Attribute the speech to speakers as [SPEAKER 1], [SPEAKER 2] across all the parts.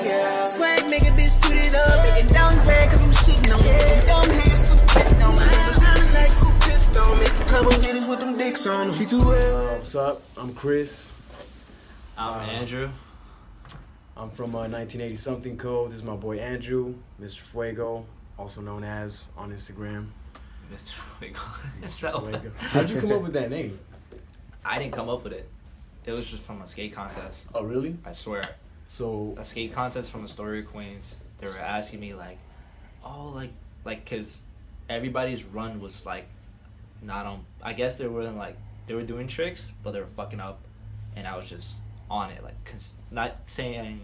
[SPEAKER 1] Yeah. Swag make a bitch toot it up. Making downgrade cause I'm shitting on it. Dumb hands so shitting on me. Diamond like who pissed on me. Couple hitters with them dicks on them. She too well.
[SPEAKER 2] What's up? I'm Chris.
[SPEAKER 3] I'm Andrew.
[SPEAKER 2] I'm from 1980somethingco. This is my boy Andrew, Mr.Fuegoo, also known as on Instagram.
[SPEAKER 3] Mr.Fuegoo.
[SPEAKER 2] Fuegoo. How'd you come up with that name?
[SPEAKER 3] I didn't come up with it. It was just from a skate contest.
[SPEAKER 2] Oh, really?
[SPEAKER 3] I swear.
[SPEAKER 2] So
[SPEAKER 3] a skate contest from Astoria, Queens. They were asking me cause everybody's run was like not on. I guess they were doing tricks, but they were fucking up, and I was just on it, not saying.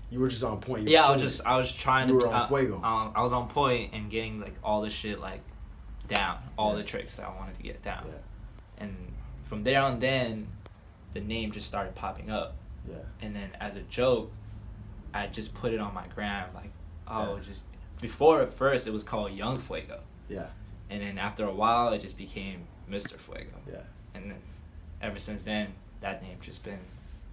[SPEAKER 2] You were just on point.
[SPEAKER 3] Yeah, I was trying to.
[SPEAKER 2] You were on fuego.
[SPEAKER 3] I was on point and getting like all the shit like down, all the tricks that I wanted to get down, and from there on, then the name just started popping up.
[SPEAKER 2] Yeah.
[SPEAKER 3] And then as a joke, I just put it on my gram just before at first it was called Young Fuego.
[SPEAKER 2] Yeah. And
[SPEAKER 3] then after a while it just became Mr. Fuego.
[SPEAKER 2] Yeah.
[SPEAKER 3] And then ever since then that name just been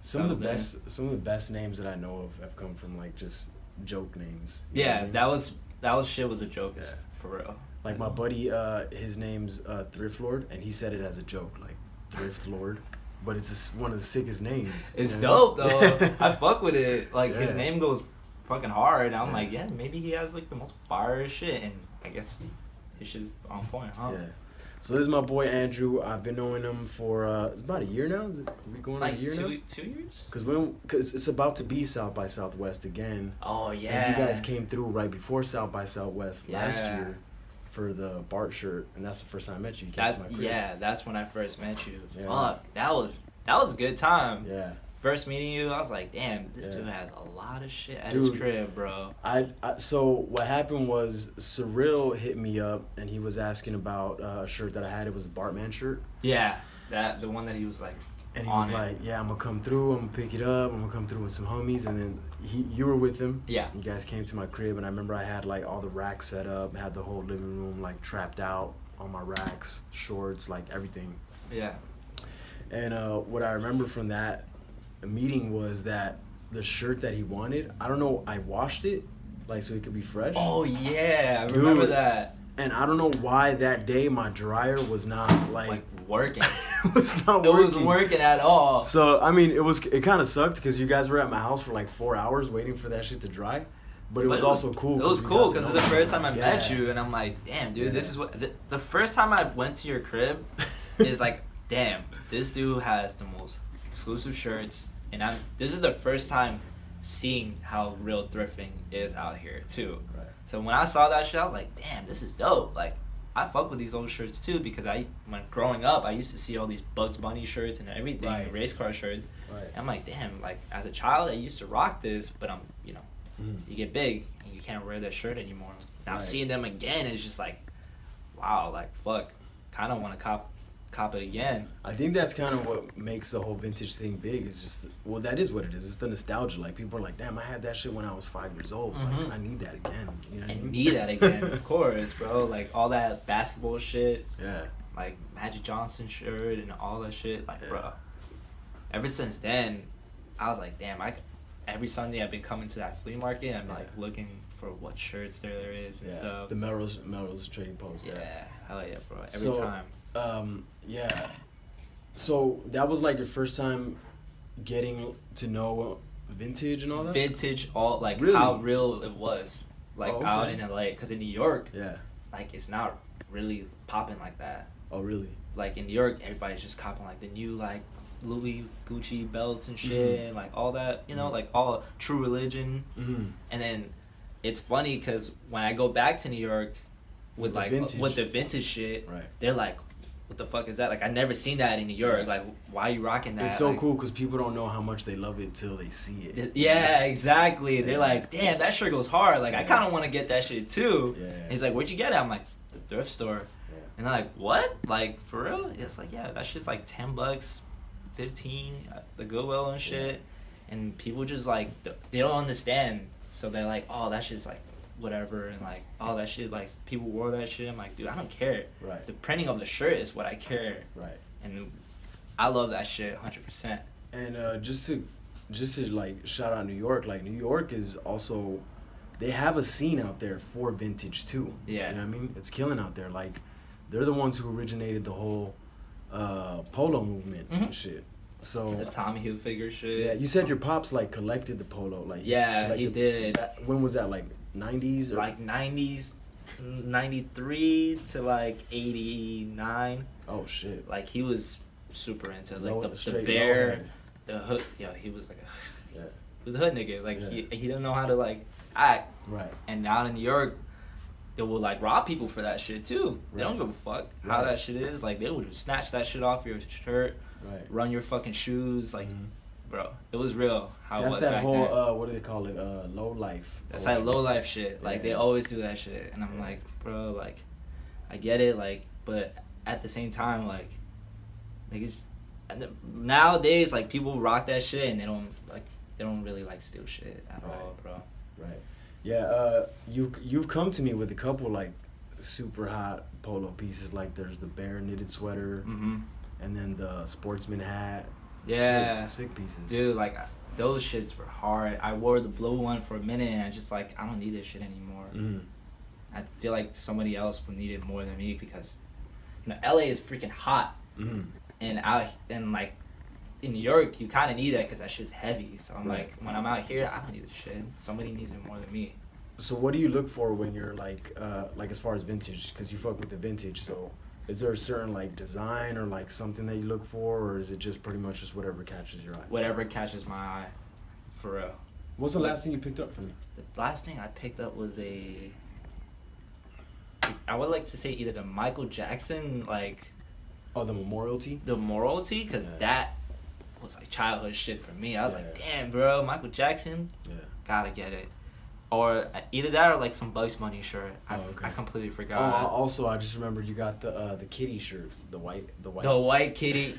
[SPEAKER 2] some of the best names that I know of have come from like just joke names.
[SPEAKER 3] Yeah, that was a joke for real.
[SPEAKER 2] Like my buddy, his name's Thrift Lord, and he said it as a joke, like Thrift Lord. But it's one of the sickest names.
[SPEAKER 3] It's dope though. I fuck with it. Like his name goes fucking hard. I'm like, maybe he has like the most fire shit, and I guess his shit on point, huh?
[SPEAKER 2] Yeah. So this is my boy Andrew. I've been knowing him for it's about a year now. Is it we going
[SPEAKER 3] like
[SPEAKER 2] on a year now?
[SPEAKER 3] 2 years?
[SPEAKER 2] Because it's about to be South by Southwest again.
[SPEAKER 3] Oh yeah.
[SPEAKER 2] And you guys came through right before South by Southwest last year for the Bart shirt, and that's the first time I met you. You came to my crib.
[SPEAKER 3] That's when I first met you.
[SPEAKER 2] Yeah.
[SPEAKER 3] Fuck, that was a good time.
[SPEAKER 2] Yeah.
[SPEAKER 3] First meeting you, I was like, damn, this dude has a lot of shit at
[SPEAKER 2] Dude,
[SPEAKER 3] his crib, bro.
[SPEAKER 2] So what happened was Cyril hit me up, and he was asking about a shirt that I had. It was a Bartman shirt.
[SPEAKER 3] Yeah, the one that he was like.
[SPEAKER 2] And he was like, yeah, I'm gonna come through. I'm gonna pick it up. I'm gonna come through with some homies. And then you were with him.
[SPEAKER 3] Yeah.
[SPEAKER 2] You guys came to my crib, and I remember I had like all the racks set up. Had the whole living room like trapped out on my racks, shorts, like everything.
[SPEAKER 3] Yeah.
[SPEAKER 2] And what I remember from that meeting was that the shirt that he wanted, I don't know, I washed it like so it could be fresh.
[SPEAKER 3] Oh yeah, I remember that.
[SPEAKER 2] And I don't know why that day my dryer was not like
[SPEAKER 3] working.
[SPEAKER 2] It was not working.
[SPEAKER 3] It was working at all.
[SPEAKER 2] So I mean, it kind of sucked because you guys were at my house for like 4 hours waiting for that shit to dry. But it was also cool.
[SPEAKER 3] It was cool because it's the first time I met you, and I'm like, damn, dude, this is what the first time I went to your crib is like, damn, this dude has the most exclusive shirts, and this is the first time seeing how real thrifting is out here too.
[SPEAKER 2] Right.
[SPEAKER 3] So when I saw that shit, I was like, damn, this is dope. Like, I fuck with these old shirts too because when growing up, I used to see all these Bugs Bunny shirts and everything, race car shirts.
[SPEAKER 2] Right.
[SPEAKER 3] And I'm like, damn, like as a child, I used to rock this, but you get big and you can't wear that shirt anymore. Now seeing them again is just like, wow, like fuck, kind of want to cop it again.
[SPEAKER 2] I think that's kind of what makes the whole vintage thing big. Is just that is what it is. It's the nostalgia. Like people are like, damn, I had that shit when I was 5 years old. Like I need that again. You know what I mean?
[SPEAKER 3] Need that again, of course, bro. Like all that basketball shit.
[SPEAKER 2] Yeah.
[SPEAKER 3] Like Magic Johnson shirt and all that shit. Like, bro. Ever since then, I was like, damn, every Sunday I've been coming to that flea market. I'm like looking for what shirts there is and stuff.
[SPEAKER 2] The Melrose Trading Post.
[SPEAKER 3] Yeah, hell yeah, bro. Every time.
[SPEAKER 2] Yeah. So that was like your first time getting to know vintage and all that?
[SPEAKER 3] Vintage, all like
[SPEAKER 2] really?
[SPEAKER 3] How real it was, like out in LA. Because in New York, like it's not really popping like that.
[SPEAKER 2] Oh really?
[SPEAKER 3] Like in New York, everybody's just copping like the new like Louis Gucci belts and shit, and like all that, like all True Religion. And then it's funny because when I go back to New York with the vintage shit, they're like, what the fuck is that? Like I never seen that in New York. Like why are you rocking that?
[SPEAKER 2] It's so cool because people don't know how much they love it till they see it.
[SPEAKER 3] Yeah, exactly. They're like, damn, that shirt goes hard. Like I kind of want to get that shit too. And he's like, where'd you get it? I'm like, the thrift store. And they're like, what? Like for real? It's like, yeah, that shit's like $10, 15 at the Goodwill and shit. And people just like they don't understand, so they're like, oh, that shit's like whatever, and like, oh, that shit, like people wore that shit. I'm like, dude, I don't care. The printing of the shirt is what I care. And I love that shit 100%.
[SPEAKER 2] And just to just to like shout out New York. Like New York is also, they have a scene out there for vintage too.
[SPEAKER 3] Yeah.
[SPEAKER 2] You know what I mean? It's killing out there. Like they're the ones who originated the whole polo movement and shit. So
[SPEAKER 3] The Tommy Hilfiger shit.
[SPEAKER 2] yeah, you said your pops like collected the polo. Like
[SPEAKER 3] Yeah, he did.
[SPEAKER 2] When was that? Like 90s or
[SPEAKER 3] Like 90s, 93 to like 89.
[SPEAKER 2] Oh shit.
[SPEAKER 3] Like he was super into like the
[SPEAKER 2] Straight
[SPEAKER 3] bear,
[SPEAKER 2] lowhead.
[SPEAKER 3] the hood. Yeah, he was like a,
[SPEAKER 2] Yeah.
[SPEAKER 3] he was a hood nigga. Like
[SPEAKER 2] Yeah.
[SPEAKER 3] he didn't know how to like act.
[SPEAKER 2] Right.
[SPEAKER 3] And down in New York, they will like rob people for that shit too. They don't give a fuck how
[SPEAKER 2] Right.
[SPEAKER 3] that shit is. Like they would just snatch that shit off your shirt,
[SPEAKER 2] Right.
[SPEAKER 3] run your fucking shoes. Like, bro, it was real. How
[SPEAKER 2] That's
[SPEAKER 3] it was
[SPEAKER 2] that
[SPEAKER 3] back
[SPEAKER 2] whole
[SPEAKER 3] then.
[SPEAKER 2] what do they call it? Low life.
[SPEAKER 3] That's
[SPEAKER 2] culture.
[SPEAKER 3] like low life shit. Like they
[SPEAKER 2] Yeah.
[SPEAKER 3] always do that shit, and I'm like, bro, like, I get it, like, but at the same time, like it's nowadays, like people rock that shit, and they don't really like steal shit at all, bro.
[SPEAKER 2] Right. Yeah. You've come to me with a couple like super hot polo pieces. Like there's the bear knitted sweater, and then the sportsman hat.
[SPEAKER 3] Yeah.
[SPEAKER 2] Sick pieces.
[SPEAKER 3] Dude, like those shits were hard. I wore the blue one for a minute, and I just like I don't need this shit anymore. I feel like somebody else would need it more than me because, you know, LA is freaking hot, and like in New York, you kind of need that because that shit's heavy. So I'm like, when I'm out here, I don't need this shit. Somebody needs it more than me.
[SPEAKER 2] So what do you look for when you're like as far as vintage? Because you fuck with the vintage. So is there a certain like design or like something that you look for, or is it just pretty much just whatever catches your eye?
[SPEAKER 3] Whatever catches my eye, for real.
[SPEAKER 2] What's the last thing you picked up from me?
[SPEAKER 3] The last thing I picked up was I would like to say either the Michael Jackson, like...
[SPEAKER 2] Oh, the memorial tee?
[SPEAKER 3] The memorial tee, because that was like childhood shit for me. I was like, damn, bro, Michael Jackson, gotta get it. Or either that or like some Bugs Bunny shirt. I completely forgot.
[SPEAKER 2] Oh, also, I just remembered you got the kitty shirt, the white.
[SPEAKER 3] The white kitty.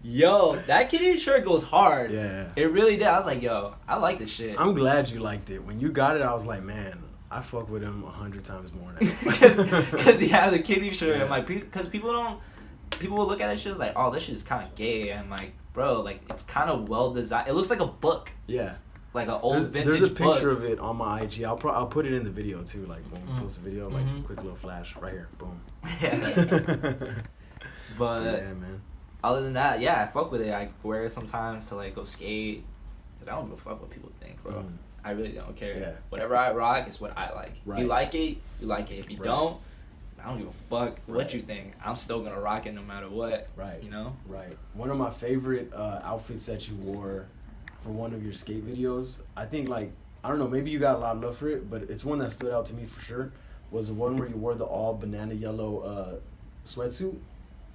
[SPEAKER 3] Yo, that kitty shirt goes hard.
[SPEAKER 2] Yeah.
[SPEAKER 3] It really did. I was like, yo, I like this shit.
[SPEAKER 2] I'm glad you liked it. When you got it, I was like, man, I fuck with him 100 times more now.
[SPEAKER 3] Because he had the kitty shirt. I'm like, because people will look at that shit as like, oh, this shit is kind of gay. And I'm like, bro, like, it's kind of well designed. It looks like a book.
[SPEAKER 2] Yeah.
[SPEAKER 3] Like an old vintage
[SPEAKER 2] There's a
[SPEAKER 3] book.
[SPEAKER 2] picture of it on my IG. I'll put it in the video too. Like when we post a video, like quick little flash right here, boom.
[SPEAKER 3] But
[SPEAKER 2] yeah, man.
[SPEAKER 3] Other than that, yeah, I fuck with it. I wear it sometimes to like go skate, cause I don't give a fuck what people think, bro. I really don't care.
[SPEAKER 2] Yeah.
[SPEAKER 3] Whatever I rock is what I like.
[SPEAKER 2] Right.
[SPEAKER 3] You like it, you like it. If you don't, I don't give a fuck what you think. I'm still gonna rock it no matter what.
[SPEAKER 2] Right.
[SPEAKER 3] You know.
[SPEAKER 2] Right. One of my favorite outfits that you wore for one of your skate videos, I think, like, I don't know, maybe you got a lot of love for it, but it's one that stood out to me for sure, was the one where you wore the all banana yellow sweatsuit.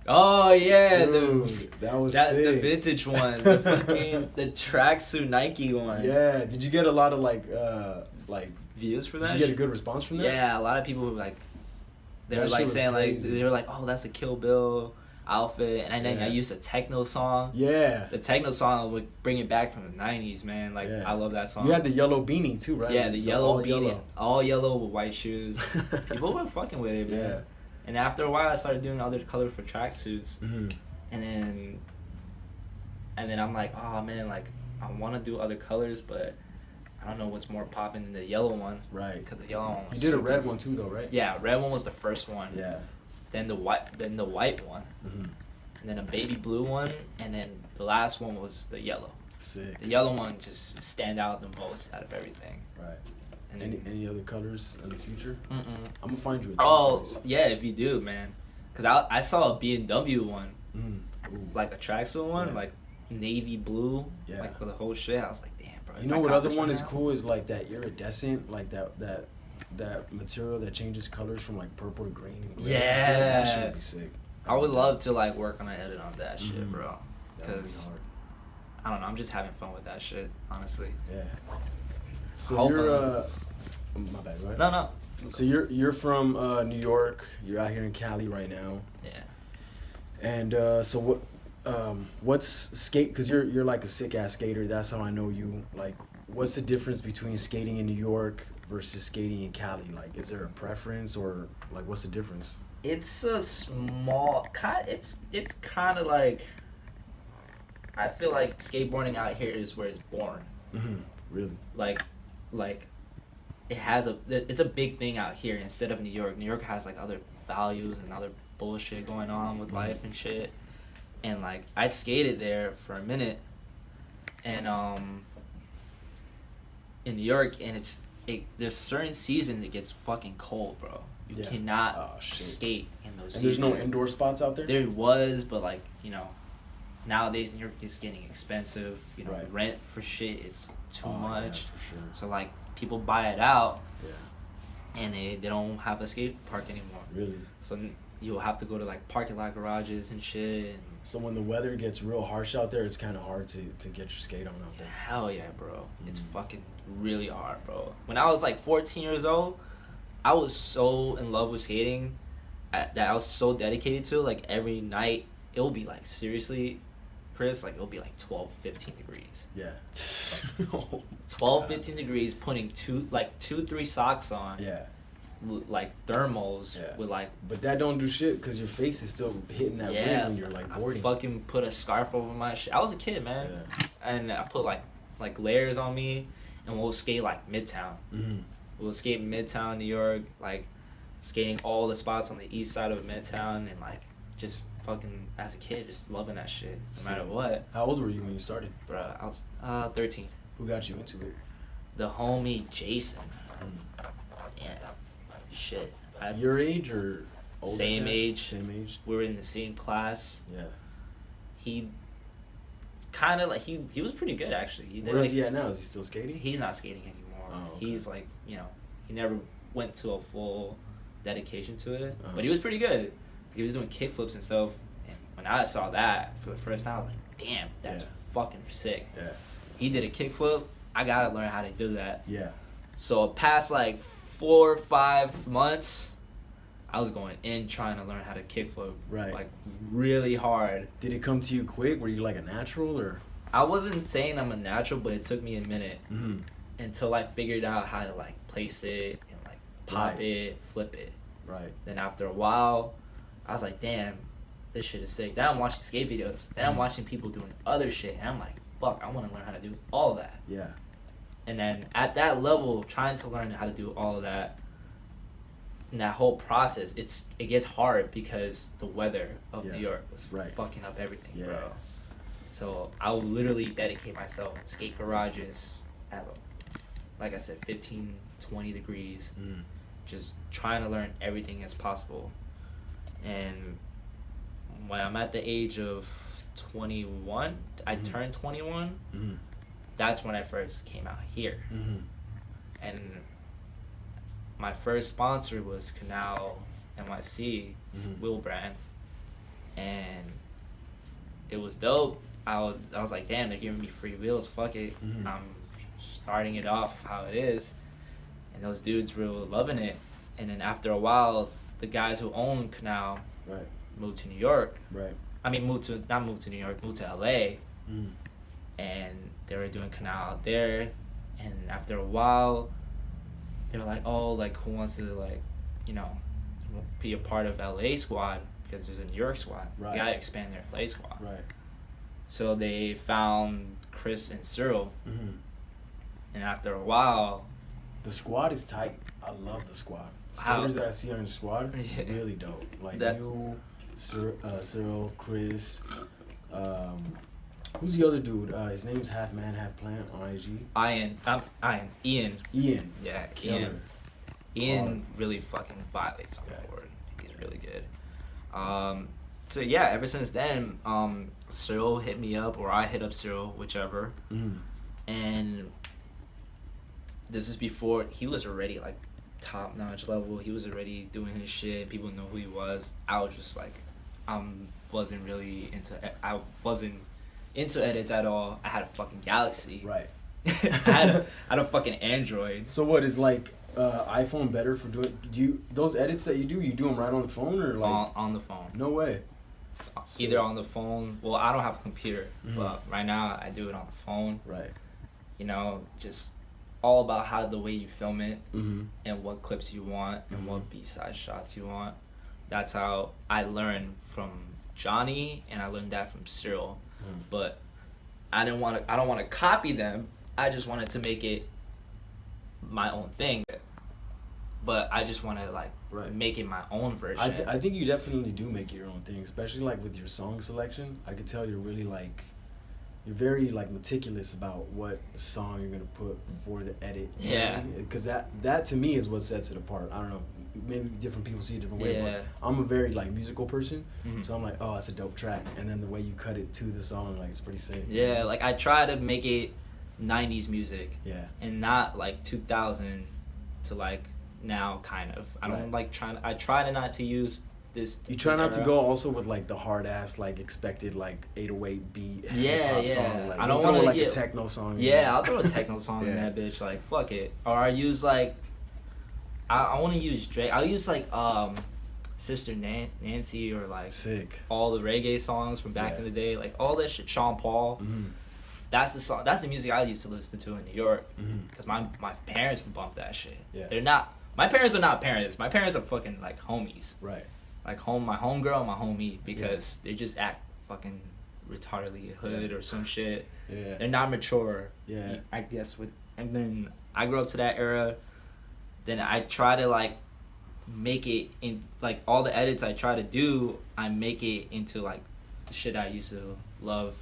[SPEAKER 3] Oh yeah,
[SPEAKER 2] dude, that was sick.
[SPEAKER 3] The vintage one, the fucking the tracksuit Nike one.
[SPEAKER 2] Yeah, did you get a lot of like
[SPEAKER 3] views for that?
[SPEAKER 2] Did you get a good response from that?
[SPEAKER 3] Yeah, a lot of people were like, they were like saying like they were like, oh, that's a Kill Bill outfit, and then I used a techno song.
[SPEAKER 2] Yeah,
[SPEAKER 3] the techno song would bring it back from the 90s, man. Like I love that song.
[SPEAKER 2] You had the yellow beanie too, right?
[SPEAKER 3] Yeah, the yellow beanie, all yellow with white shoes. People were fucking with it, man.
[SPEAKER 2] Yeah.
[SPEAKER 3] And after a while, I started doing other colorful tracksuits, and then I'm like, oh man, like I want to do other colors, but I don't know what's more popping than the yellow one.
[SPEAKER 2] Right.
[SPEAKER 3] Because the yellow one was
[SPEAKER 2] You did a red one too, though, right?
[SPEAKER 3] Yeah, red one was the first one.
[SPEAKER 2] Yeah.
[SPEAKER 3] Then the white one. And then a baby blue one, and then the last one was the yellow.
[SPEAKER 2] Sick.
[SPEAKER 3] The yellow one just stand out the most out of everything.
[SPEAKER 2] Right.
[SPEAKER 3] And
[SPEAKER 2] any other colors in the future?
[SPEAKER 3] I'm
[SPEAKER 2] gonna find you a
[SPEAKER 3] place. Yeah, if you do, man. Because I saw a B&W one. Like a tracksuit one, like navy blue. Yeah. Like for the whole shit. I was like, damn, bro.
[SPEAKER 2] You know what other one is cool is like that iridescent, like that material that changes colors from like purple to green and gray.
[SPEAKER 3] Yeah.
[SPEAKER 2] That shit would be sick.
[SPEAKER 3] I would love to like work on an edit on that shit, bro. Because I don't know, I'm just having fun with that shit, honestly.
[SPEAKER 2] Yeah. So you're my bad, right?
[SPEAKER 3] No.
[SPEAKER 2] So you're from New York. You're out here in Cali right now.
[SPEAKER 3] Yeah.
[SPEAKER 2] And so what's skate? Because you're like a sick ass skater. That's how I know you. Like, what's the difference between skating in New York versus skating in Cali? Like, is there a preference or like what's the difference?
[SPEAKER 3] It's a small it's kind of like, I feel like skateboarding out here is where it's born.
[SPEAKER 2] Really?
[SPEAKER 3] Like it's a big thing out here instead of New York. New York has like other values and other bullshit going on with life and shit. And like I skated there for a minute, and in New York, and there's certain seasons it gets fucking cold, bro. You cannot skate in those seasons.
[SPEAKER 2] There's no indoor spots out there?
[SPEAKER 3] There was, but like, you know, nowadays New York is getting expensive. You know, rent for shit is too much.
[SPEAKER 2] Yeah, for sure.
[SPEAKER 3] So like people buy it out, and they don't have a skate park anymore.
[SPEAKER 2] Really?
[SPEAKER 3] So you'll have to go to like parking lot garages and shit. And
[SPEAKER 2] so when the weather gets real harsh out there, it's kind of hard to get your skate on out there.
[SPEAKER 3] Hell yeah, bro. It's fucking really hard, bro. When I was like 14 years old, I was so in love with skating that I was so dedicated to it. Like every night, it'll be like, seriously, Chris, like it'll be like 12, 15 degrees.
[SPEAKER 2] Yeah.
[SPEAKER 3] 12, 15 degrees, putting 2-3 socks on.
[SPEAKER 2] Yeah.
[SPEAKER 3] Like thermals with like.
[SPEAKER 2] But that don't do shit because your face is still hitting that wind when you're like boarding.
[SPEAKER 3] I fucking put a scarf over my shit. I was a kid, man, and I put like layers on me, and we'll skate like Midtown. We'll skate Midtown, New York, like skating all the spots on the east side of Midtown, and like just fucking as a kid, just loving that shit no matter what.
[SPEAKER 2] How old were you when you started?
[SPEAKER 3] Bro, I was 13.
[SPEAKER 2] Who got you into it?
[SPEAKER 3] The homie Jason. Yeah. Shit.
[SPEAKER 2] Your age or older?
[SPEAKER 3] Same age.
[SPEAKER 2] Same age.
[SPEAKER 3] We were in the same class.
[SPEAKER 2] Yeah.
[SPEAKER 3] He kind of like he was pretty good actually.
[SPEAKER 2] Where is he at now? Is he still skating?
[SPEAKER 3] He's not skating anymore.
[SPEAKER 2] Oh, okay.
[SPEAKER 3] He's like, you know, he never went to a full dedication to it, but he was pretty good. He was doing kickflips and stuff. And when I saw that for the first time, I was like, damn, that's fucking sick.
[SPEAKER 2] Yeah.
[SPEAKER 3] He did a kickflip. I gotta learn how to do that.
[SPEAKER 2] Yeah.
[SPEAKER 3] So past like 4 or 5 months, I was going in trying to learn how to kickflip.
[SPEAKER 2] Right.
[SPEAKER 3] Like really hard.
[SPEAKER 2] Did it come to you quick? Were you like a natural or?
[SPEAKER 3] I wasn't saying I'm a natural, but it took me a minute until I figured out how to like place it and like pop it, flip it.
[SPEAKER 2] Right.
[SPEAKER 3] Then after a while, I was like, damn, this shit is sick. Then I'm watching skate videos. Then I'm watching people doing other shit. And I'm like, fuck, I want to learn how to do all of that.
[SPEAKER 2] Yeah.
[SPEAKER 3] And then at that level, trying to learn how to do all of that, and that whole process, it gets hard because the weather of New York was fucking up everything, bro. So I would literally dedicate myself in skate garages at, like I said, 15, 20 degrees, just trying to learn everything as possible. And when I'm at the age of 21, I turned 21, that's when I first came out here. And my first sponsor was Canal NYC, Wheel Brand, and it was dope. I was like, damn, they're giving me free wheels, fuck it. I'm starting it off how it is. And those dudes were loving it. And then after a while, the guys who own Canal moved to New York. I mean, moved to New York, moved to LA. And they were doing Canal out there. And after a while, they were like, oh, like, who wants to, like, you know, be a part of LA squad? Because there's a New York squad. You gotta expand their LA squad. So they found Chris and Cyril. And after a while,
[SPEAKER 2] the squad is tight. I love the squad. Skaters that I see on the squad, really dope. Like you, Cyril, Chris. Who's the other dude? His name's Half Man, Half Plant on IG.
[SPEAKER 3] Ian. Yeah,
[SPEAKER 2] Killer.
[SPEAKER 3] Ian really fucking violates on the board. He's really good. So yeah, ever since then, Cyril hit me up, or I hit up Cyril, whichever. And this is before he was already like top notch level. He was already doing his shit. People know who he was. I was just like, wasn't into edits at all. I had a fucking Galaxy. I had a fucking Android.
[SPEAKER 2] So what is like iPhone better for doing? Do you those edits that you do them right on the phone or like
[SPEAKER 3] on the phone?
[SPEAKER 2] No way.
[SPEAKER 3] Either on the phone. Well, I don't have a computer, but right now I do it on the phone. You know, just all about how the way you film it and what clips you want and what B-side shots you want. That's how I learned from Johnny, and I learned that from Cyril. But I don't want to copy them. I just wanted to make it my own thing. But I just want to like make it my own version.
[SPEAKER 2] I think you definitely do make it your own thing, especially like with your song selection. I could tell you're really like, you're very like meticulous about what song you're gonna put before the edit.
[SPEAKER 3] Yeah.
[SPEAKER 2] Because that to me is what sets it apart. I don't know. Maybe different people see it a different way, but I'm a very like musical person, so I'm like, oh, that's a dope track, and then the way you cut it to the song, like it's pretty sick.
[SPEAKER 3] Yeah, like I try to make it 90s music, and not like 2000 to like now kind of. I don't like I try to not to use this. You
[SPEAKER 2] try not
[SPEAKER 3] era.
[SPEAKER 2] to go also with like the hard ass like expected like 808 beat song. Like,
[SPEAKER 3] I don't want to
[SPEAKER 2] like a techno song.
[SPEAKER 3] I'll throw a techno song in that bitch. Like fuck it, or I use like. I want to use Drake. I'll use like Sister Nancy or like all the reggae songs from back in the day, like all that shit. Sean Paul. That's the song. That's the music I used to listen to in New York because my parents would bump that shit. They're not. My parents are not parents. My parents are fucking like homies. Right. Like my homegirl, my homie, because they just act fucking retardedly hood or some shit. Yeah. They're not mature. Yeah. I guess and then I grew up to that era. Then I try to like make it in like all the edits I try to do, I make it into like the shit I used to love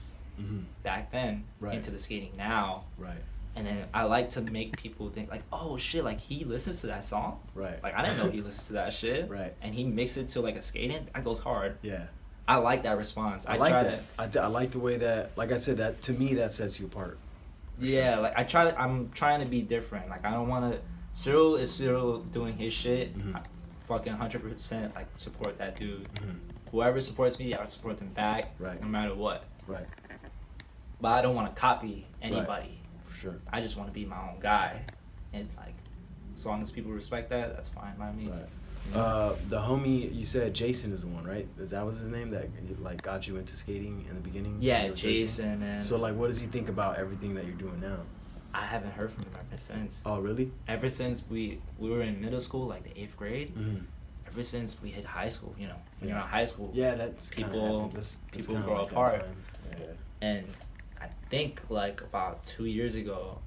[SPEAKER 3] back then into the skating now. Right. And then I like to make people think like, oh shit, like he listens to that song. Right. Like I didn't know he listens to that shit. Right. And he mixed it to like a skating. That goes hard. Yeah. I like that response. I like that. I like the way that, like I said, that to me that sets you apart. Yeah. Sure. Like I'm trying to be different. Like I don't want to. Cyril is Cyril doing his shit. I fucking 100% like support that dude. Whoever supports me, I support them back. Right. No matter what. Right. But I don't want to copy anybody. Right. For sure. I just want to be my own guy, and like, as long as people respect that, that's fine by me. Right. You know? The homie you said Jason is the one, right? That was his name that like got you into skating in the beginning. Yeah, Jason, man. So like, what does he think about everything that you're doing now? I haven't heard from him ever since. Oh, really? Ever since we were in middle school, like the 8th grade. Ever since we hit high school, you know, when you're in high school. Yeah, that's people grow apart. Yeah. And I think like about 2 years ago,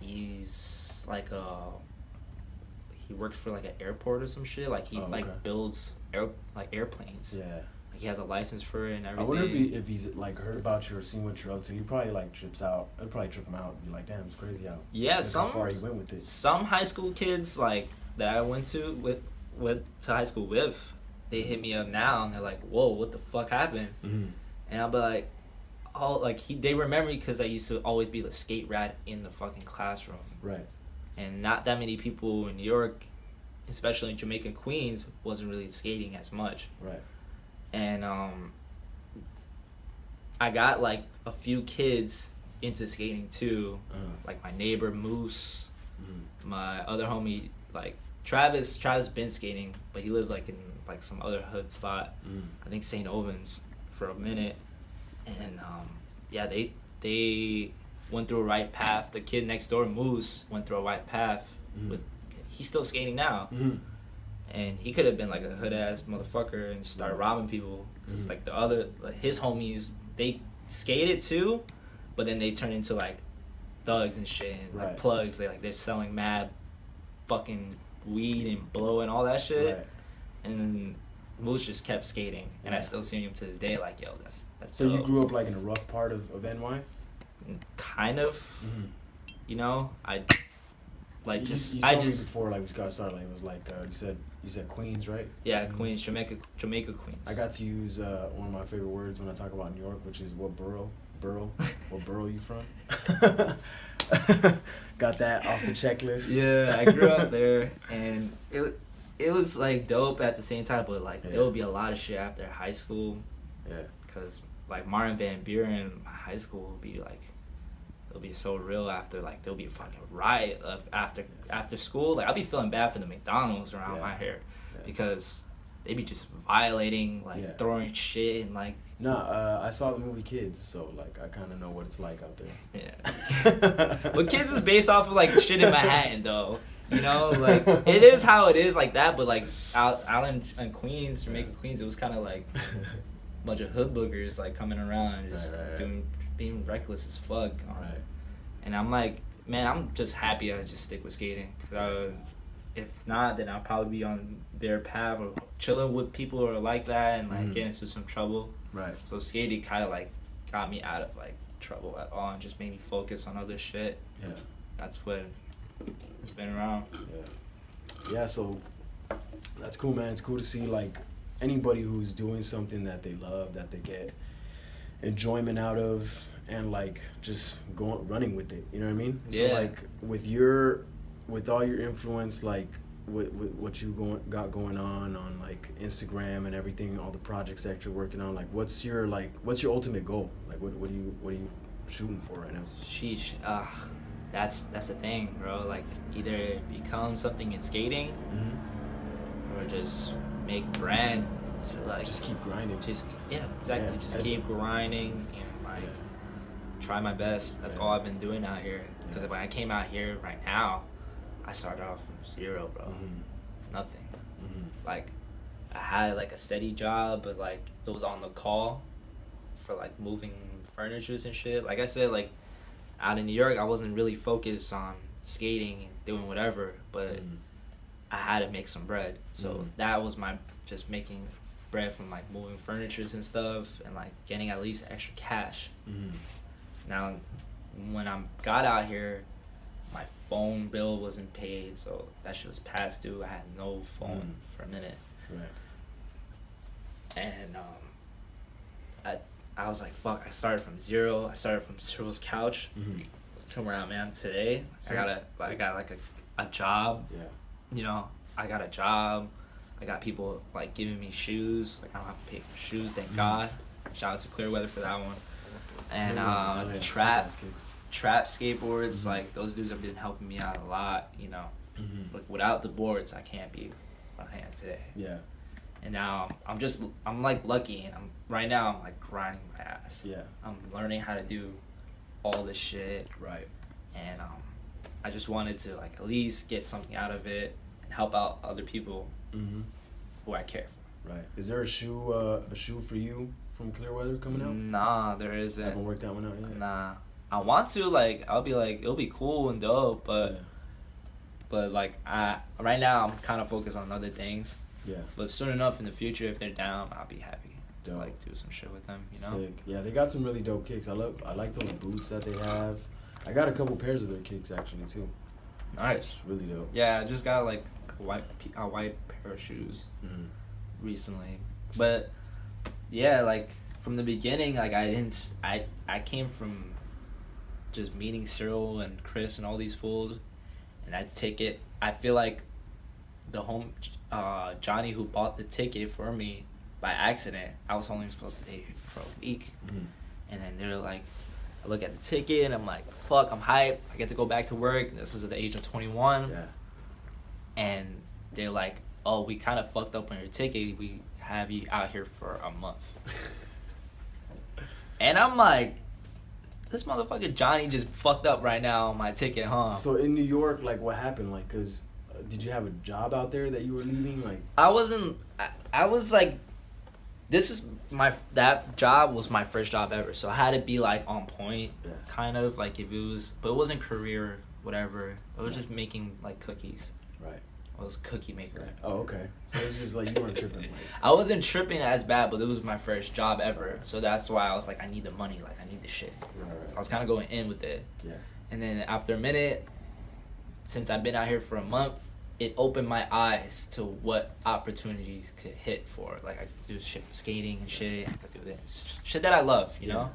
[SPEAKER 3] he's like he works for like an airport or some shit. Like he builds airplanes. Yeah. He has a license for it and everything. I wonder if he's like heard about you or seen what you're up to. He probably like trips out. It'd probably trip him out and be like, damn, it's crazy out. Yeah, how far he went with it. Some high school kids like that I went to high school with, they hit me up now and they're like, whoa, what the fuck happened? And I'll be like, oh, like they remember me because I used to always be the skate rat in the fucking classroom. Right. And not that many people in New York, especially in Jamaica, Queens, wasn't really skating as much. Right. And I got like a few kids into skating too, like my neighbor Moose, my other homie like Travis been skating, but he lived like in like some other hood spot, I think St. Ovens for a minute, and they went through a right path. The kid next door, Moose, went through a right path. He's still skating now. And he could have been like a hood ass motherfucker and just started robbing people. Cause like the other, like his homies, they skated too, but then they turned into like thugs and shit and like plugs. They're selling mad fucking weed and blow and all that shit. Right. And Moose just kept skating, and I still see him to this day. Like, yo, that's. So dope. You grew up like in a rough part of NY? Kind of. You know, I told me before like we got started. Like it was like you said Queens, right? Yeah, Queens, Jamaica, Queens. I got to use one of my favorite words when I talk about New York, which is what borough. What borough you from? Got that off the checklist. Yeah, I grew up there, and it was like dope at the same time, but like there would be a lot of shit after high school. Yeah. Cause like Martin Van Buren, high school would be like. It'll be so real after, like, there'll be a fucking riot after school. Like, I'll be feeling bad for the McDonald's around my hair because they be just violating, like, throwing shit and, like... I saw the movie Kids, so, like, I kind of know what it's like out there. Yeah. But Kids is based off of, like, shit in Manhattan, though. You know? Like, it is how it is like that, but, like, out in Queens, Jamaica, Queens, it was kind of, like, a bunch of hood boogers, like, coming around and just doing... being reckless as fuck.
[SPEAKER 2] Right.
[SPEAKER 3] And I'm like, man, I'm just happy I just stick with skating. If not, then I'll probably be on their path or chilling with people who are like that and like get into some trouble.
[SPEAKER 2] Right.
[SPEAKER 3] So skating kind of like got me out of like trouble at all and just made me focus on other shit.
[SPEAKER 2] Yeah.
[SPEAKER 3] That's what it's been around.
[SPEAKER 2] Yeah. Yeah. So that's cool, man. It's cool to see like anybody who's doing something that they love, that they get enjoyment out of, and like just running with it. You know what I mean?
[SPEAKER 3] Yeah.
[SPEAKER 2] So like with all your influence, like with what you got going on like Instagram and everything, all the projects that you're working on, like what's your ultimate goal? Like what are you shooting for right now?
[SPEAKER 3] Sheesh. That's the thing, bro. Like either become something in skating or just make a brand. So like
[SPEAKER 2] just keep grinding.
[SPEAKER 3] Yeah, exactly.
[SPEAKER 2] Yeah,
[SPEAKER 3] just keep grinding and like try my best. That's all I've been doing out here. Because when I came out here right now, I started off from zero, bro. Nothing. Like I had like a steady job, but like it was on the call for like moving furnitures and shit. Like I said, like out in New York, I wasn't really focused on skating and doing whatever, but I had to make some bread. So that was my just making bread from like moving furnitures and stuff and like getting at least extra cash. Now, when I got out here, my phone bill wasn't paid, so that shit was past due. I had no phone for a minute.
[SPEAKER 2] Right.
[SPEAKER 3] And I was like, fuck, I started from zero. I started from Cyril's couch to where I'm at today.
[SPEAKER 2] So
[SPEAKER 3] I got like a job.
[SPEAKER 2] Yeah.
[SPEAKER 3] You know, I got a job. I got people like giving me shoes. Like I don't have to pay for shoes, thank God. Shout out to Clearweather for that one. And trap skateboards, like those dudes have been helping me out a lot, you know. Like without the boards, I can't be what I am today.
[SPEAKER 2] Yeah.
[SPEAKER 3] And now I'm like lucky, and right now I'm like grinding my ass.
[SPEAKER 2] Yeah.
[SPEAKER 3] I'm learning how to do all this shit.
[SPEAKER 2] Right.
[SPEAKER 3] And I just wanted to like at least get something out of it and help out other people who I care for.
[SPEAKER 2] Right. Is there a shoe for you from Clearweather coming out?
[SPEAKER 3] Nah, there isn't.
[SPEAKER 2] Haven't worked that one out yet?
[SPEAKER 3] Nah. I want to, like, I'll be like, it'll be cool and dope, but like right now I'm kind of focused on other things.
[SPEAKER 2] Yeah.
[SPEAKER 3] But soon enough in the future, if they're down, I'll be happy to
[SPEAKER 2] Dope.
[SPEAKER 3] like do some shit with them, you know?
[SPEAKER 2] Sick. Yeah, they got some really dope kicks. I like those boots that they have. I got a couple pairs of their kicks actually too.
[SPEAKER 3] Nice.
[SPEAKER 2] It's really dope.
[SPEAKER 3] Yeah, I just got like a white pair of shoes recently. But yeah, like from the beginning, like I came from just meeting Cyril and Chris and all these fools, and I feel like the Johnny who bought the ticket for me by accident, I was only supposed to stay for a week. And then they're like, I look at the ticket and I'm like, fuck, I'm hyped. I get to go back to work. This is at the age of 21.
[SPEAKER 2] Yeah.
[SPEAKER 3] And they're like, oh, we kind of fucked up on your ticket. We have you out here for a month. And I'm like, this motherfucker Johnny just fucked up right now on my ticket, huh?
[SPEAKER 2] So in New York, like what happened? Like, cause did you have a job out there that you were leaving? Like
[SPEAKER 3] I was like, that job was my first job ever, so I had to be like on point, kind of like if it was, but it wasn't career, whatever. I was just making like cookies.
[SPEAKER 2] Right.
[SPEAKER 3] I was a cookie maker.
[SPEAKER 2] Right. Oh, okay. So it's just like you weren't tripping. Like.
[SPEAKER 3] I wasn't tripping as bad, but it was my first job ever, so that's why I was like, I need the money, like I need the shit.
[SPEAKER 2] Right.
[SPEAKER 3] So I was kind of going in with it.
[SPEAKER 2] Yeah.
[SPEAKER 3] And then after a minute, since I've been out here for a month, it opened my eyes to what opportunities could hit for. Like, I could do shit for skating and shit. I could do this. Shit that I love, you know?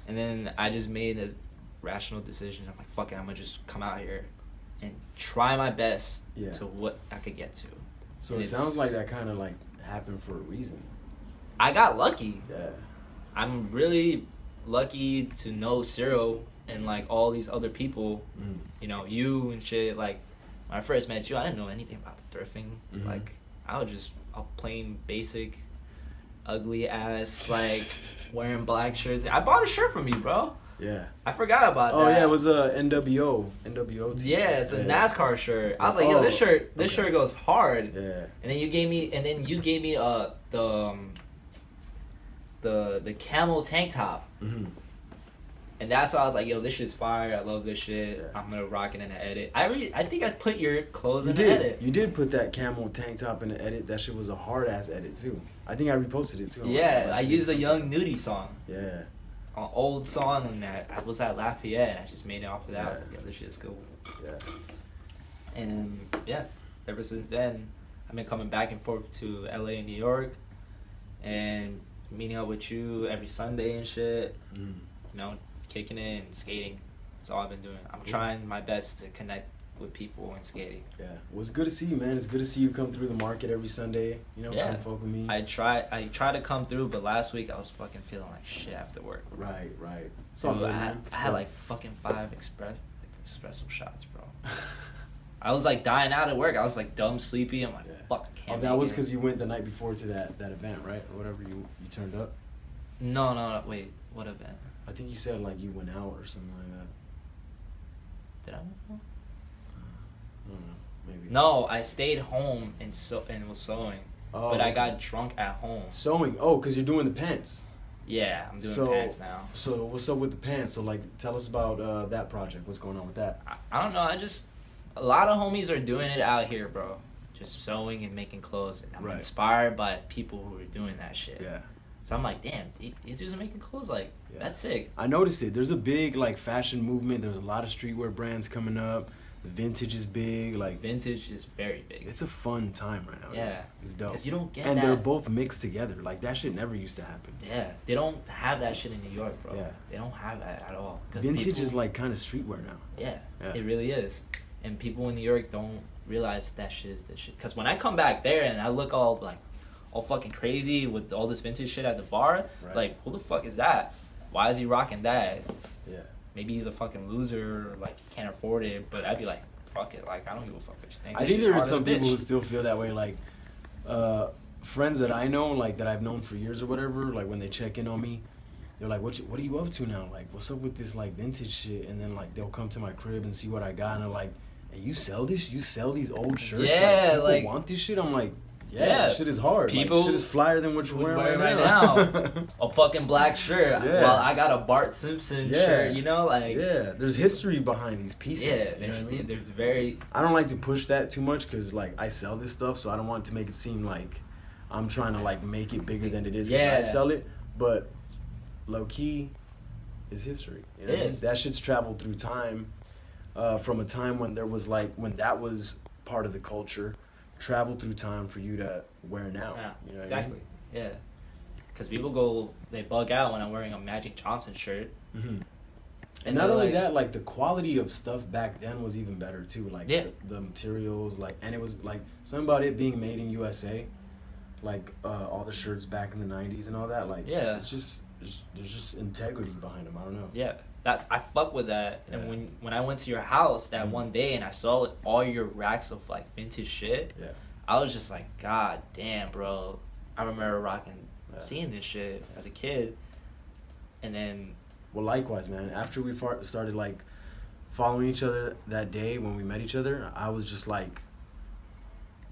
[SPEAKER 3] And then I just made a rational decision. I'm like, fuck it, I'm gonna just come out here and try my best to what I could get to.
[SPEAKER 2] So
[SPEAKER 3] and
[SPEAKER 2] it sounds like that kind of like happened for a reason.
[SPEAKER 3] I got lucky.
[SPEAKER 2] Yeah.
[SPEAKER 3] I'm really lucky to know Cyril and like all these other people, you know, you and shit. Like, when I first met you, I didn't know anything about the thrifting. Like, I was just a plain basic, ugly ass, like, wearing black shirts. I bought a shirt from you, bro.
[SPEAKER 2] Yeah.
[SPEAKER 3] I forgot about that.
[SPEAKER 2] Oh yeah, it was a NWO team.
[SPEAKER 3] Yeah, it's a NASCAR shirt. I was like, yo, this shirt goes hard.
[SPEAKER 2] Yeah.
[SPEAKER 3] And then you gave me the camel tank top. And that's why I was like, yo, this shit's fire. I love this shit.
[SPEAKER 2] Yeah.
[SPEAKER 3] I'm gonna rock it in the edit. I think I put your clothes
[SPEAKER 2] You
[SPEAKER 3] in the
[SPEAKER 2] did.
[SPEAKER 3] edit.
[SPEAKER 2] You did put that camel tank top in the edit. That shit was a hard ass edit too. I think I reposted it too.
[SPEAKER 3] Yeah, I used a Young Nudie song.
[SPEAKER 2] Yeah.
[SPEAKER 3] An old song, and I was at Lafayette, and I just made it off of that. I was
[SPEAKER 2] Yeah.
[SPEAKER 3] like, yo, this shit's cool.
[SPEAKER 2] Yeah.
[SPEAKER 3] And yeah, ever since then, I've been coming back and forth to LA and New York, and meeting up with you every Sunday and shit.
[SPEAKER 2] Mm.
[SPEAKER 3] You know, kicking it and skating. That's all I've been doing. I'm trying my best to connect with people and skating.
[SPEAKER 2] Yeah. Well, it's good to see you, man. It's good to see you come through the market every Sunday. You know,
[SPEAKER 3] Yeah.
[SPEAKER 2] come fuck with me.
[SPEAKER 3] I try to come through, but last week I was fucking feeling like shit after work.
[SPEAKER 2] Right. It's all
[SPEAKER 3] Dude,
[SPEAKER 2] good, man.
[SPEAKER 3] I had like fucking 5 espresso shots, bro. I was like dying out at work. I was like dumb sleepy. I'm like, fuck, I can't.
[SPEAKER 2] Oh, that
[SPEAKER 3] make
[SPEAKER 2] was
[SPEAKER 3] it.
[SPEAKER 2] because you went the night before to that event, right? Or whatever you turned up.
[SPEAKER 3] No, wait, what event?
[SPEAKER 2] I think you said like you went out or something like that.
[SPEAKER 3] Did I?
[SPEAKER 2] I don't know. Maybe.
[SPEAKER 3] No, I stayed home and was sewing.
[SPEAKER 2] Oh,
[SPEAKER 3] But I
[SPEAKER 2] okay.
[SPEAKER 3] got drunk at home.
[SPEAKER 2] Sewing. Oh, because you're doing the pants.
[SPEAKER 3] Yeah, I'm doing
[SPEAKER 2] So-
[SPEAKER 3] pants now.
[SPEAKER 2] So what's up with the pants? So like, tell us about that project. What's going on with that?
[SPEAKER 3] I don't know. A lot of homies are doing it out here, bro. Just sewing and making clothes. And I'm
[SPEAKER 2] Right.
[SPEAKER 3] inspired by people who are doing that shit.
[SPEAKER 2] Yeah.
[SPEAKER 3] So I'm like, damn, these dudes are making clothes. Like,
[SPEAKER 2] Yeah.
[SPEAKER 3] that's sick.
[SPEAKER 2] I noticed it. There's a big like fashion movement. There's a lot of streetwear brands coming up. The vintage is big. Like
[SPEAKER 3] Vintage is very big.
[SPEAKER 2] it's a fun time right now.
[SPEAKER 3] Yeah.
[SPEAKER 2] dude. It's dope.
[SPEAKER 3] Because you don't get
[SPEAKER 2] and
[SPEAKER 3] that.
[SPEAKER 2] they're both mixed together. Like that shit never used to happen.
[SPEAKER 3] Yeah, they don't have that shit in New York, bro.
[SPEAKER 2] Yeah.
[SPEAKER 3] They don't have that at all. 'Cause
[SPEAKER 2] Vintage
[SPEAKER 3] people-
[SPEAKER 2] is like kind of streetwear now.
[SPEAKER 3] Yeah,
[SPEAKER 2] Yeah.
[SPEAKER 3] it really is. And people in New York don't realize that shit is the shit. Because when I come back there and I look all fucking crazy with all this vintage shit at the bar,
[SPEAKER 2] Right.
[SPEAKER 3] like, who the fuck is that? Why is he rocking that?
[SPEAKER 2] Yeah.
[SPEAKER 3] Maybe he's a fucking loser, or like he can't afford it. But I'd be like, fuck it, like I don't give a fuck what you think.
[SPEAKER 2] I
[SPEAKER 3] This
[SPEAKER 2] think
[SPEAKER 3] shit
[SPEAKER 2] there are
[SPEAKER 3] harder
[SPEAKER 2] some
[SPEAKER 3] than
[SPEAKER 2] people
[SPEAKER 3] bitch.
[SPEAKER 2] who still feel that way. Like, friends that I know, like that I've known for years or whatever. Like when they check in on me, they're like, "What are you up to now? Like, what's up with this like vintage shit?" And then like they'll come to my crib and see what I got, and they're like, "Hey, you sell this? You sell these old shirts?
[SPEAKER 3] Yeah,
[SPEAKER 2] people
[SPEAKER 3] like-
[SPEAKER 2] want this shit?" I'm like, "Yeah,
[SPEAKER 3] Yeah,
[SPEAKER 2] this shit is hard.
[SPEAKER 3] people
[SPEAKER 2] like, shit is flyer than what you're
[SPEAKER 3] would
[SPEAKER 2] wearing
[SPEAKER 3] wear
[SPEAKER 2] right now."
[SPEAKER 3] A fucking black shirt.
[SPEAKER 2] Yeah.
[SPEAKER 3] While I got a Bart Simpson
[SPEAKER 2] Yeah.
[SPEAKER 3] shirt, you know, like
[SPEAKER 2] Yeah, there's history behind these pieces.
[SPEAKER 3] yeah,
[SPEAKER 2] you know
[SPEAKER 3] there's
[SPEAKER 2] what I mean?
[SPEAKER 3] there's very
[SPEAKER 2] I don't like to push that too much because like I sell this stuff, so I don't want to make it seem like I'm trying to like make it bigger than it is because I
[SPEAKER 3] Yeah.
[SPEAKER 2] sell it. But low key, is history. You know
[SPEAKER 3] It
[SPEAKER 2] what I mean?
[SPEAKER 3] is.
[SPEAKER 2] That shit's traveled through time, from a time when there was like when that was part of the culture, traveled through time for you to wear now.
[SPEAKER 3] Yeah,
[SPEAKER 2] You know what
[SPEAKER 3] exactly. Yeah, because people they bug out when I'm wearing a Magic Johnson shirt.
[SPEAKER 2] I mean? And
[SPEAKER 3] And
[SPEAKER 2] not
[SPEAKER 3] they're
[SPEAKER 2] only
[SPEAKER 3] like-
[SPEAKER 2] that, like the quality of stuff back then was even better too. Like
[SPEAKER 3] Yeah.
[SPEAKER 2] the materials, like, and it was like something about it being made in USA, like all the shirts back in the '90s and all that. Like,
[SPEAKER 3] Yeah.
[SPEAKER 2] it's just there's just integrity behind them. I don't know.
[SPEAKER 3] Yeah, I fuck with that.
[SPEAKER 2] Yeah.
[SPEAKER 3] And when I went to your house that
[SPEAKER 2] Mhm.
[SPEAKER 3] one day and I saw all your racks of like vintage shit,
[SPEAKER 2] Yeah.
[SPEAKER 3] I was just like, God damn, bro. I remember
[SPEAKER 2] Yeah.
[SPEAKER 3] seeing this shit as a kid, and then
[SPEAKER 2] Well, likewise, man. After we started like following each other that day when we met each other, I was just like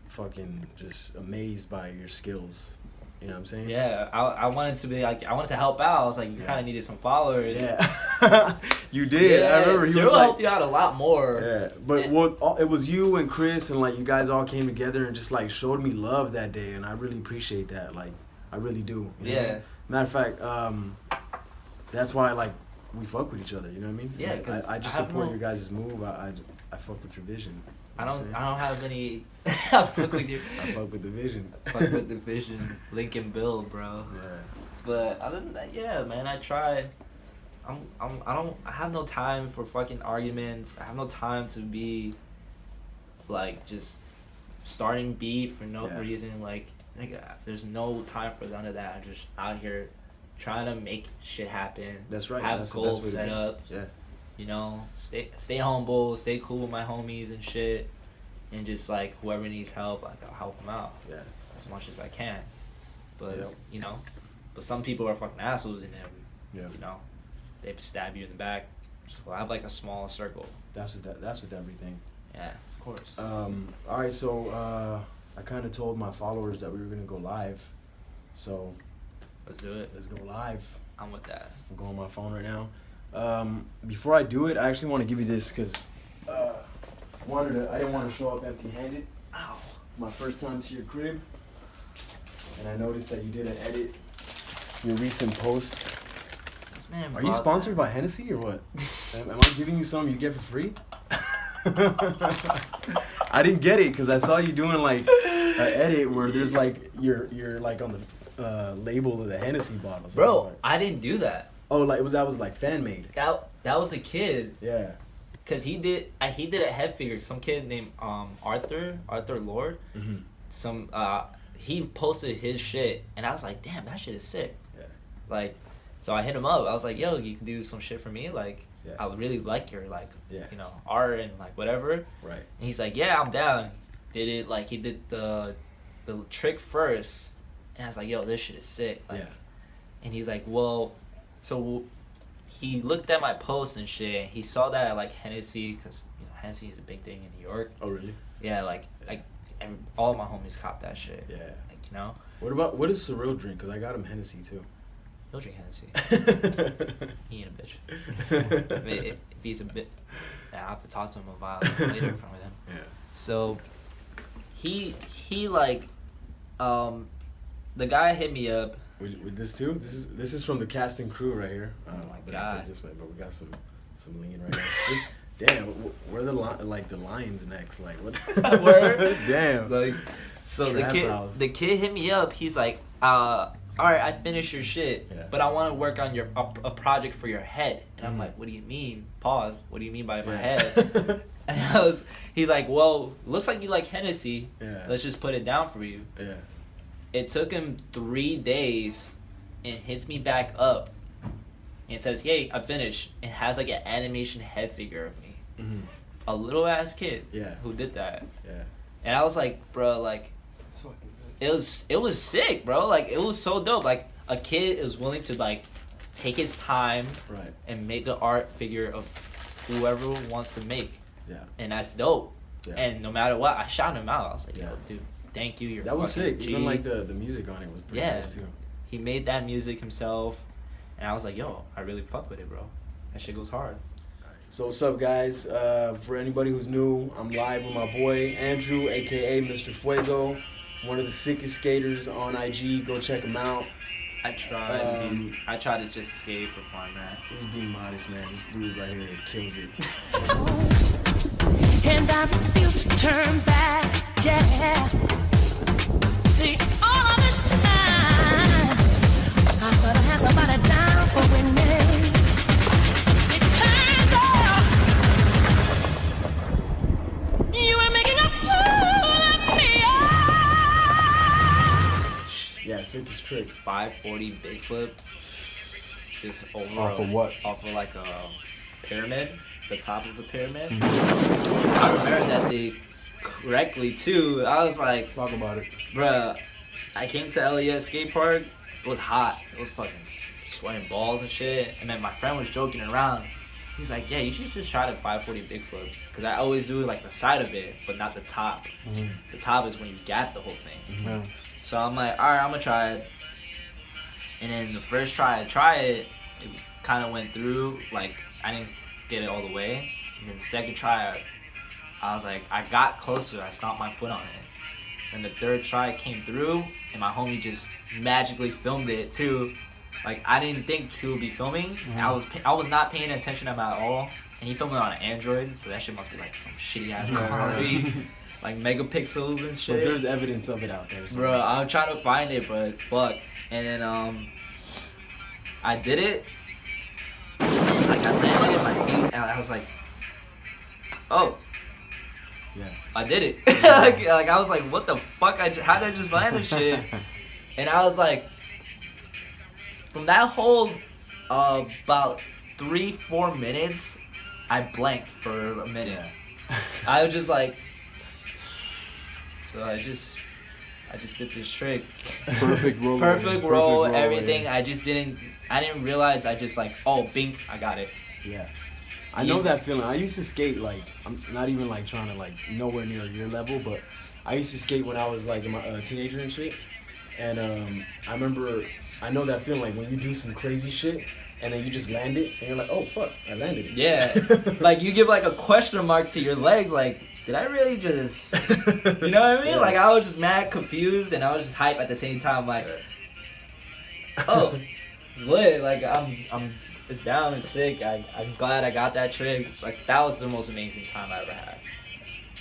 [SPEAKER 2] fucking just amazed by your skills. You know what I'm saying?
[SPEAKER 3] yeah, I wanted to be like, I wanted to help out. I was like, you
[SPEAKER 2] Yeah.
[SPEAKER 3] kind of needed some followers.
[SPEAKER 2] Yeah. You did.
[SPEAKER 3] Yeah,
[SPEAKER 2] I remember he
[SPEAKER 3] Cyril
[SPEAKER 2] was like,
[SPEAKER 3] helped you out a lot more.
[SPEAKER 2] yeah, but it was you and Chris and like you guys all came together and just like showed me love that day, and I really appreciate that. Like, I really do. You know?
[SPEAKER 3] Yeah.
[SPEAKER 2] Matter of fact, that's why like we fuck with each other. You know what I mean?
[SPEAKER 3] Yeah,
[SPEAKER 2] Like,
[SPEAKER 3] 'cause
[SPEAKER 2] I just
[SPEAKER 3] I have
[SPEAKER 2] support
[SPEAKER 3] no-
[SPEAKER 2] your guys' move. I fuck with your vision.
[SPEAKER 3] I
[SPEAKER 2] You know what
[SPEAKER 3] don't
[SPEAKER 2] I'm
[SPEAKER 3] have any. I fuck with you.
[SPEAKER 2] saying? I fuck with the vision.
[SPEAKER 3] Fuck with the vision, Lincoln Bill, bro.
[SPEAKER 2] Yeah.
[SPEAKER 3] But other than that, yeah, man, I try. I have no time for fucking arguments. I have no time to be like just starting beef for no
[SPEAKER 2] Yeah.
[SPEAKER 3] reason. Like, there's no time for none of that. I'm just out here trying to make shit happen.
[SPEAKER 2] That's right.
[SPEAKER 3] Have
[SPEAKER 2] That's the
[SPEAKER 3] goals
[SPEAKER 2] best way to
[SPEAKER 3] set
[SPEAKER 2] be.
[SPEAKER 3] up.
[SPEAKER 2] Yeah.
[SPEAKER 3] You know, stay humble, stay cool with my homies and shit, and just like whoever needs help, like I'll help them out
[SPEAKER 2] Yeah.
[SPEAKER 3] as much as I can. But
[SPEAKER 2] Yeah.
[SPEAKER 3] you know, but some people are fucking assholes, and then
[SPEAKER 2] Yeah.
[SPEAKER 3] you know, they stab you in the back. So I have like a small circle.
[SPEAKER 2] That's with everything.
[SPEAKER 3] Yeah, of course.
[SPEAKER 2] All right, so I kind of told my followers that we were gonna go live, so
[SPEAKER 3] Let's do it.
[SPEAKER 2] let's go live.
[SPEAKER 3] I'm with that.
[SPEAKER 2] I'm going on my phone right now. Before I do it, I actually want to give you this because I didn't want to show up empty-handed.
[SPEAKER 3] Ow.
[SPEAKER 2] My first time to your crib, and I noticed that you didn't edit your recent posts.
[SPEAKER 3] This man.
[SPEAKER 2] Are you sponsored by Hennessey or what? Am I giving you something you get for free? I didn't get it because I saw you doing like an edit where there's like you're like on the label of the Hennessey bottles.
[SPEAKER 3] Bro, I didn't do that.
[SPEAKER 2] Oh, like that was like fan made.
[SPEAKER 3] That was a kid.
[SPEAKER 2] Yeah.
[SPEAKER 3] Cause he did a head figure. Some kid named Arthur Lord.
[SPEAKER 2] Mm-hmm.
[SPEAKER 3] He posted his shit, and I was like, damn, that shit is sick.
[SPEAKER 2] Yeah.
[SPEAKER 3] Like, so I hit him up. I was like, yo, you can do some shit for me. Like,
[SPEAKER 2] yeah.
[SPEAKER 3] I would really like your like,
[SPEAKER 2] yeah.
[SPEAKER 3] you know, art and like whatever.
[SPEAKER 2] Right.
[SPEAKER 3] And he's like, yeah, I'm down. Did it like he did the trick first, and I was like, yo, this shit is sick. Like,
[SPEAKER 2] yeah.
[SPEAKER 3] And he's like, well, so he looked at my post and shit. He saw that I like Hennessey because you know Hennessey is a big thing in New York.
[SPEAKER 2] Oh really?
[SPEAKER 3] Yeah, like all of my homies cop that shit.
[SPEAKER 2] Yeah.
[SPEAKER 3] Like you know.
[SPEAKER 2] What does Surreal drink? Cause I got him Hennessey too.
[SPEAKER 3] He'll drink Hennessy. He ain't a bitch. if he's a bit, I have to talk to him about later in front of him.
[SPEAKER 2] Yeah.
[SPEAKER 3] So he like the guy hit me up.
[SPEAKER 2] With this too? This is from the cast and crew right here.
[SPEAKER 3] Oh my god!
[SPEAKER 2] This way, but we got some lean right now. Damn, where the lions next? Like what?
[SPEAKER 3] Where?
[SPEAKER 2] Damn.
[SPEAKER 3] Like, so the kid hit me up. He's like, all right, I finished your shit, but I want to work on a project for your head. And I'm like, what do you mean? Pause. What do you mean by my head? And he's like, well, looks like you like Hennessy.
[SPEAKER 2] Yeah.
[SPEAKER 3] Let's just put it down for you.
[SPEAKER 2] Yeah.
[SPEAKER 3] It took him 3 days and hits me back up and says, hey, I finished. It has like an animation head figure of me.
[SPEAKER 2] Mm-hmm.
[SPEAKER 3] A little ass kid who did that.
[SPEAKER 2] Yeah.
[SPEAKER 3] And I was like, bro, like, it was sick, bro. Like, it was so dope. Like, a kid is willing to like take his time and make an art figure of whoever wants to make.
[SPEAKER 2] Yeah.
[SPEAKER 3] And that's dope.
[SPEAKER 2] Yeah.
[SPEAKER 3] And no matter what, I shouted him out. I was like, yo, dude, thank you. You're
[SPEAKER 2] that was sick.
[SPEAKER 3] G.
[SPEAKER 2] Even like the music on it was pretty good too.
[SPEAKER 3] He made that music himself. And I was like, yo, I really fuck with it, bro. That shit goes hard.
[SPEAKER 2] So what's up, guys? For anybody who's new, I'm live with my boy Andrew, aka Mr.Fuegoo, one of the sickest skaters on IG. Go check him out.
[SPEAKER 3] I try to just skate for fun, man.
[SPEAKER 2] He's being modest, man. This dude right here kills it.
[SPEAKER 4] And I refuse to turn back, yeah. See, all of this time, I thought I had somebody down for winning. It turns out you were making a fool of me.
[SPEAKER 2] Yeah, sickest trick.
[SPEAKER 3] 540 big flip. Just over
[SPEAKER 2] Off of what?
[SPEAKER 3] Off of like a pyramid, the top of a pyramid. I remember that day correctly too. I was like,
[SPEAKER 2] talk about it,
[SPEAKER 3] bruh. I came to LES skate park. It was hot. It was fucking sweating balls and shit. And then my friend was joking around. He's like, yeah, you should just try the 540 big flip. Because I always do like the side of it, but not the top. Mm-hmm. The top is when you gap the whole thing. Mm-hmm. So I'm like, all right, I'm going to try it. And then the first try I tried it, it kind of went through. Like, I didn't get it all the way. And then the second try, I was like, I got closer. I stomped my foot on it. And the third try came through, and my homie just magically filmed it too. Like, I didn't think he would be filming. Mm-hmm. I was not paying attention to him at all. And he filmed it on an Android, so that shit must be like some shitty ass quality. Like megapixels and shit.
[SPEAKER 2] But there's evidence of it out there. So.
[SPEAKER 3] Bro, I'm trying to find it, but fuck. And then I did it. And like I landed on my feet, and I was like, oh.
[SPEAKER 2] Yeah.
[SPEAKER 3] I did it. like I was like, what the fuck? How did I just land this shit? And I was like, from that whole about 3-4 minutes, I blanked for a minute. Yeah. I was just like, so I just did this trick.
[SPEAKER 2] Perfect roll.
[SPEAKER 3] Perfect roll, everything. Yeah. I didn't realize I just like, oh, bink, I got it.
[SPEAKER 2] Yeah. I know that feeling. I used to skate like, I'm not even like trying to like nowhere near your level, but I used to skate when I was like a teenager and shit. And I know that feeling like when you do some crazy shit and then you just land it, and you're like, oh fuck, I landed it.
[SPEAKER 3] Yeah, like you give like a question mark to your legs, like, did I really just, you know what I mean?
[SPEAKER 2] Yeah.
[SPEAKER 3] Like I was just mad confused, and I was just hype at the same time, like, oh, it's lit. Like it's down, it's sick. I'm glad I got that trick. Like that was the most amazing time I ever had.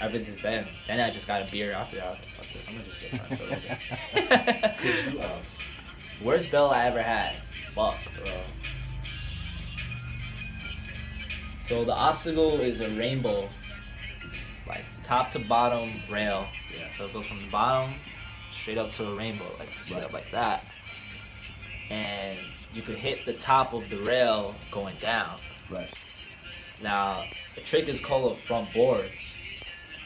[SPEAKER 3] Ever since then. Then I just got a beer after that. I was like, fuck this, I'm gonna just get drunk for a little bit. Worst bell I ever had. Fuck, bro. So the obstacle is a rainbow, like top to bottom rail.
[SPEAKER 2] Yeah.
[SPEAKER 3] So it goes from the bottom straight up to a rainbow, like straight up like that. And you could hit the top of the rail going down.
[SPEAKER 2] Right.
[SPEAKER 3] Now the trick is called a front board.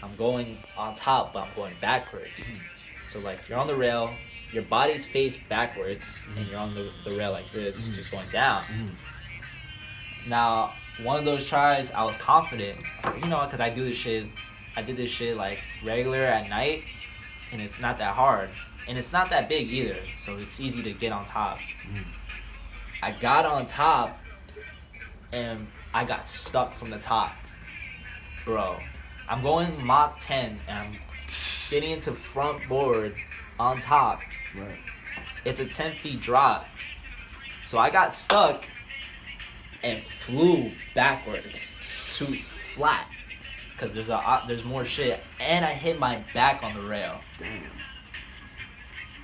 [SPEAKER 3] I'm going on top, but I'm going backwards. So like you're on the rail, your body's faced backwards, and you're on the rail like this, just going down. Now, one of those tries, I was confident. I was like, you know what, because I did this shit like regular at night, and it's not that hard. And it's not that big either, so it's easy to get on top. I got on top, and I got stuck from the top. Bro, I'm going Mach 10, and I'm getting into front board on top.
[SPEAKER 2] Right.
[SPEAKER 3] It's a 10 feet drop. So I got stuck and flew backwards to flat because there's more shit. And I hit my back on the rail.
[SPEAKER 2] Damn.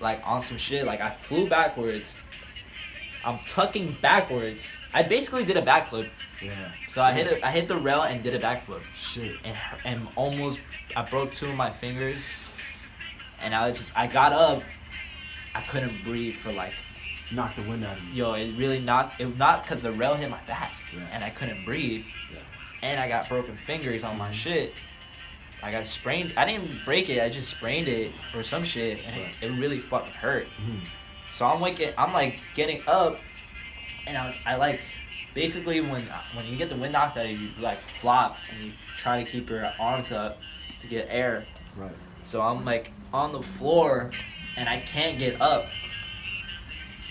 [SPEAKER 3] Like on some shit. Like I flew backwards. I'm tucking backwards. I basically did a backflip.
[SPEAKER 2] Yeah.
[SPEAKER 3] So I hit the rail and did a backflip.
[SPEAKER 2] Shit.
[SPEAKER 3] And almost I broke 2 of my fingers. And I got up. I couldn't breathe for like.
[SPEAKER 2] Knock the wind out of you.
[SPEAKER 3] Yo, it knocked because the rail hit my back.
[SPEAKER 2] Yeah.
[SPEAKER 3] And I couldn't breathe.
[SPEAKER 2] Yeah.
[SPEAKER 3] And I got broken fingers on my shit. I got sprained. I didn't break it. I just sprained it or some shit, and it really fucking hurt. So I'm like getting up, and I like basically when you get the wind knocked out of you, you like flop and you try to keep your arms up to get air.
[SPEAKER 2] Right.
[SPEAKER 3] So I'm like on the floor, and I can't get up,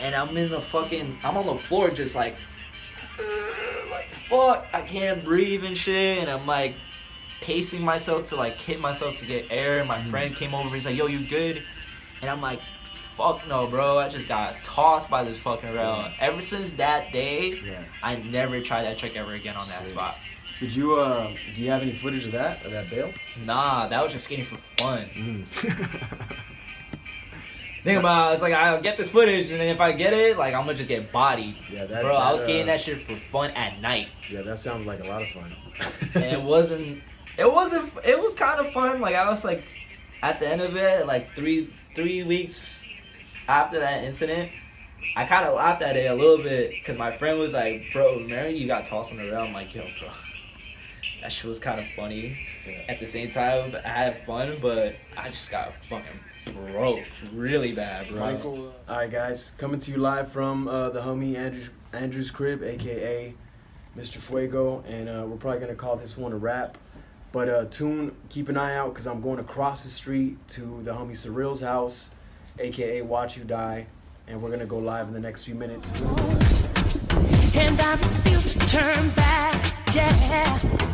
[SPEAKER 3] and I'm on the floor just like fuck, I can't breathe and shit, and I'm like pacing myself to like hit myself to get air, and my friend came over, he's like, yo, you good? And I'm like, fuck no, bro, I just got tossed by this fucking rail. Ever since that day, I never tried that trick ever again on that spot.
[SPEAKER 2] Did you, do you have any footage of that bail?
[SPEAKER 3] Nah, that was just skating for fun. Think about it, it's like I'll get this footage, and then if I get it, like I'm gonna just get bodied.
[SPEAKER 2] Yeah,
[SPEAKER 3] bro, I was skating that shit for fun at night.
[SPEAKER 2] Yeah, that sounds like a lot of fun.
[SPEAKER 3] And it was kind of fun. Like I was like, at the end of it, like three weeks after that incident, I kind of laughed at it a little bit because my friend was like, bro, remember you got tossed on the rail? I'm like, yo, bro, that shit was kind of funny. At the same time, I had fun, but I just got fucking broke really bad, bro.
[SPEAKER 2] Michael. All right, guys, coming to you live from the homie Andrew's crib, aka Mr.Fuegoo, and we're probably gonna call this one a wrap. But keep an eye out because I'm going across the street to the homie Surreal's house, aka Watch You Die, and we're gonna go live in the next few minutes.
[SPEAKER 4] And I refuse to turn back, yeah.